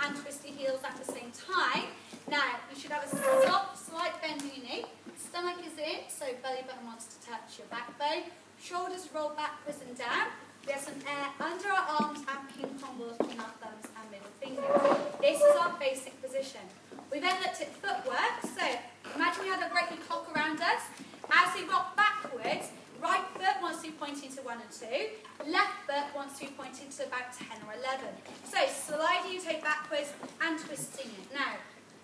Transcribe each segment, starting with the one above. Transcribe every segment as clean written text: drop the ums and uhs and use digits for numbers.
and twist your heels at the same time. Now, you should have a soft, slight bend in your knee. Stomach is in, so belly button wants to touch your backbone. Shoulders roll backwards and down. We have some air under our arms and ping pong balls between our thumbs and middle fingers. This is our basic position. We then looked at footwork. So, imagine we had a great big clock around us. As we rock backwards, right foot wants to be pointing to 1 and 2. Left foot wants to be pointing to about 10 or 11. So, sliding your toe backwards and twisting it. Now,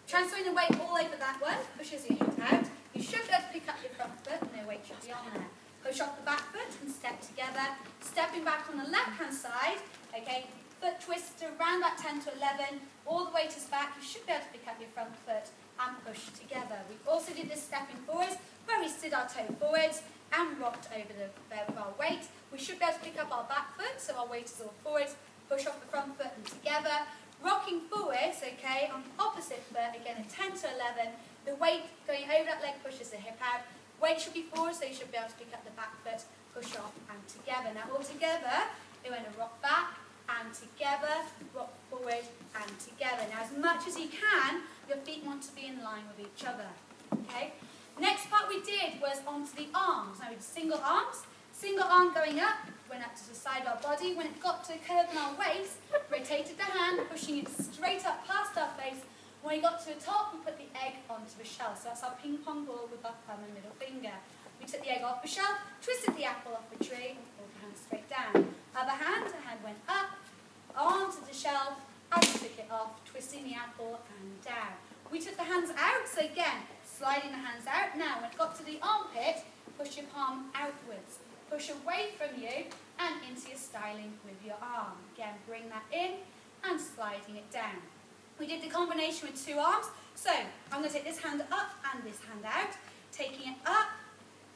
transferring the weight all over that one, pushes your hip out. You should be able to pick up your front foot, no weight should be on there. Push off the back foot and step together. Stepping back on the left-hand side, okay, foot twist around that 10 to 11, all the weight is back. You should be able to pick up your front foot and push together. We also did this stepping forwards, where we slid our toe forwards and rocked over the bed with our weight. We should be able to pick up our back foot, so our weight is all forwards, push off the front foot and together. Rocking forwards, okay, on the opposite foot, again at 10 to 11, the weight going over that leg pushes the hip out. Weight should be forward, so you should be able to pick up the back foot, push off and together. Now all together, we're going to rock back and together, rock forward and together. Now as much as you can, your feet want to be in line with each other. Okay. Next part we did was onto the arms. Now we did single arm going up, went up to the side of our body. When it got to a curve in our waist, rotated the hand, pushing it straight up past our face. When we got to the top, we put the egg onto the shell. So that's our ping pong ball with our thumb and middle finger. We took the egg off the shell, twisted the apple off the tree, and pulled the hand straight down. Other hand, the hand went up, onto the shelf, and we took it off, twisting the apple and down. We took the hands out, so again, sliding the hands out. Now, when it got to the armpit, push your palm outwards. Push away from you and into your styling with your arm. Again, bring that in and sliding it down. We did the combination with 2 arms. So, I'm going to take this hand up and this hand out. Taking it up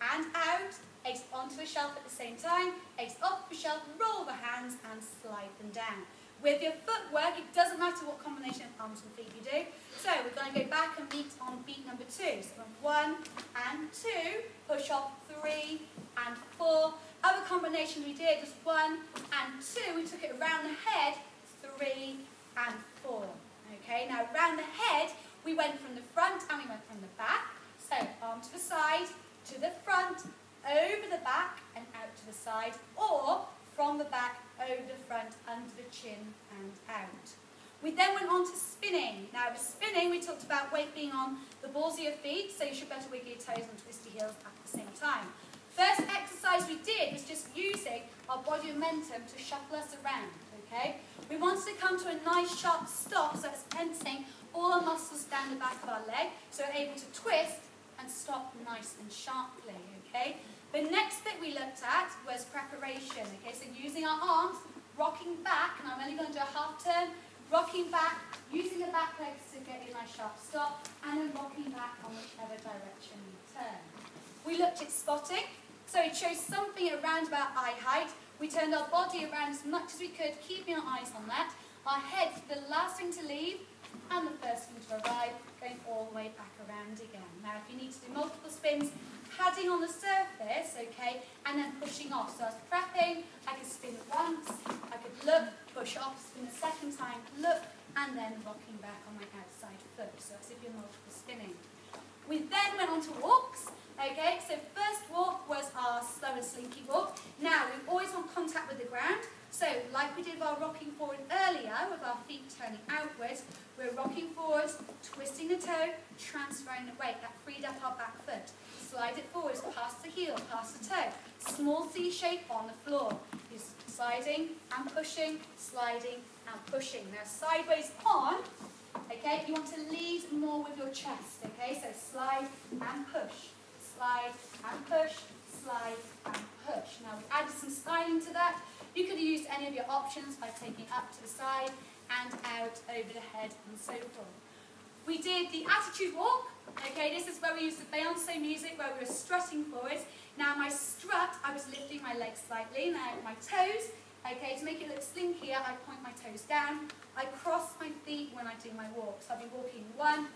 and out. Ace onto the shelf at the same time. Ace off the shelf, roll the hands and slide them down. With your footwork, it doesn't matter what combination of arms and feet you do. So, we're going to go back and meet on beat number 2. So, 1 and 2, push off 3 and 4. Other combination we did was 1 and 2. We took it around the head, 3 and 4. Okay, now round the head, we went from the front and we went from the back. So, arm to the side, to the front, over the back and out to the side, or from the back, over the front, under the chin and out. We then went on to spinning. Now with spinning, we talked about weight being on the balls of your feet, so you should better wiggle your toes and twist your heels at the same time. First exercise we did was just using our body momentum to shuffle us around, okay? We wanted to come to a nice sharp stop, so it's tensing all our muscles down the back of our leg, so we're able to twist and stop nice and sharply, okay? The next bit we looked at was preparation, okay? So using our arms, rocking back, and I'm only going to do a half turn, rocking back, using the back legs to get a nice sharp stop, and then rocking back on whichever direction you turn. We looked at spotting, so it shows something around about eye height. We turned our body around as much as we could, keeping our eyes on that. Our head's the last thing to leave, and the first thing to arrive, going all the way back around again. Now, if you need to do multiple spins, padding on the surface, okay, and then pushing off. So I was prepping, I could spin once, I could look, push off, spin a second time, look, and then rocking back on my outside foot. So that's if you're multiple spinning. We then went on to walks. Okay, so first walk was our slow and slinky walk. Now, we always want contact with the ground. So, like we did with our rocking forward earlier, with our feet turning outwards, we're rocking forwards, twisting the toe, transferring the weight. That freed up our back foot. Slide it forwards, past the heel, past the toe. Small C shape on the floor. You're sliding and pushing, sliding and pushing. Now, sideways on, okay, you want to lead more with your chest, okay? So, slide and push. Slide and push, slide and push. Now we've added some styling to that. You could have used any of your options by taking it up to the side and out over the head and so forth. We did the attitude walk. Okay, this is where we used the Beyonce music, where we were strutting forwards. Now my strut, I was lifting my legs slightly. Now my toes, okay, to make it look slinkier, I point my toes down. I cross my feet when I do my walk. So I'll be walking 1,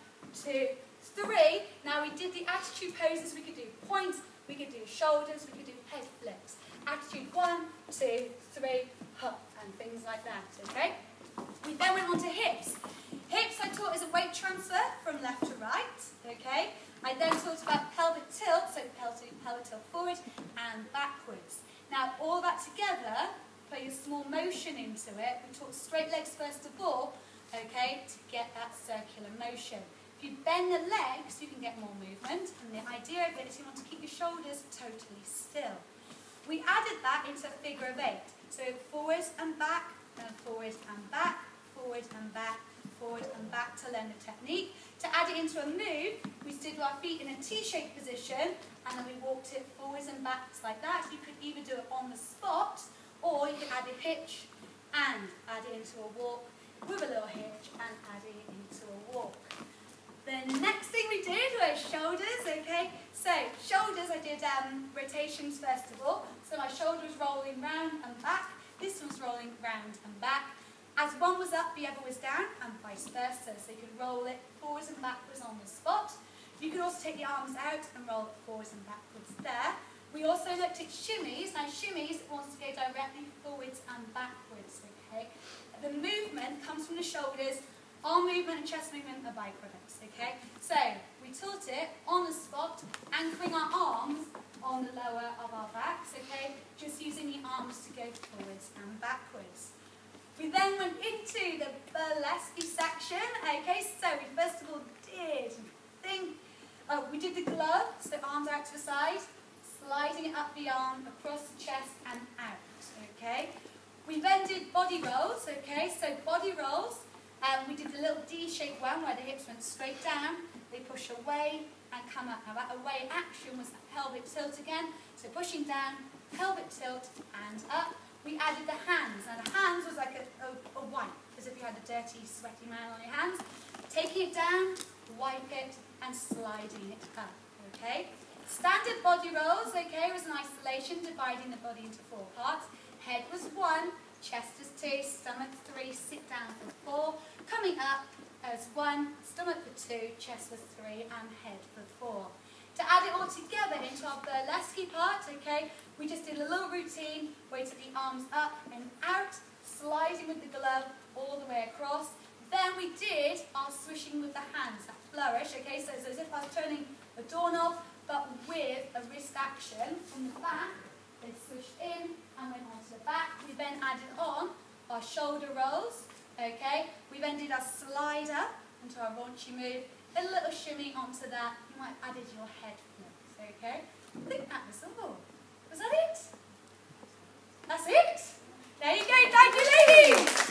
2, 3. Now we did the attitude poses. We could do points, we could do shoulders, we could do head flips. Attitude 1, 2, 3, hop, and things like that, okay? We then went on to hips. weight transfer from left to right, okay? I then talked about pelvic tilt, so pelvic tilt forward and backwards. Now, all that together, put a small motion into it. We talked straight legs first of all, okay, to get that circular motion. If you bend the legs, you can get more movement, and the idea of it is you want to keep your shoulders totally still. We added that into a figure of 8. So forwards and back, and forward and back, forward and back, forward and back to learn the technique. To add it into a move, we stood with our feet in a T-shaped position, and then we walked it forwards and backs like that. You could either do it on the spot, or you could add a hitch and add it into a walk with a little hitch and add it into a walk. The next thing we did was shoulders, okay? So shoulders, I did rotations first of all. So my shoulder was rolling round and back. This one's rolling round and back. As one was up, the other was down, and vice versa. So you could roll it forwards and backwards on the spot. You could also take the arms out and roll it forwards and backwards there. We also looked at shimmies. Now shimmies wants to go directly forwards and backwards, okay? The movement comes from the shoulders. Arm movement and chest movement are byproducts, okay? So we taught it on the spot, anchoring our arms on the lower of our backs, okay? Just using the arms to go forwards and backwards. We then went into the burlesque section, okay? So we first of all we did the glove, so arms out to the side, sliding it up the arm, across the chest and out, okay? We then did body rolls, okay? So body rolls, we did the little D-shaped one where the hips went straight down, they push away and come up. Now that away action was that pelvic tilt again, so pushing down, pelvic tilt and up. We added the hands. Now the hands was like a wipe, as if you had a dirty, sweaty man on your hands. Taking it down, wipe it and sliding it up, okay? Standard body rolls, okay, was an isolation, dividing the body into 4 parts. Head was 1, chest was 2, stomach 3, sit down for 4. Coming up as 1, stomach for 2, chest for 3, and head for 4. To add it all together into our burlesque part, okay, we just did a little routine where we took the arms up and out, sliding with the glove all the way across. Then we did our swishing with the hands, that flourish, okay, so it's as if I was turning a doorknob, but with a wrist action from the back. They swished in and went onto the back. We then added on our shoulder rolls, okay. We then did our slider into our raunchy move, a little shimmy onto that. You might have added your head flips, okay. I think that was all. Was that it? That's it? There you go, thank you ladies.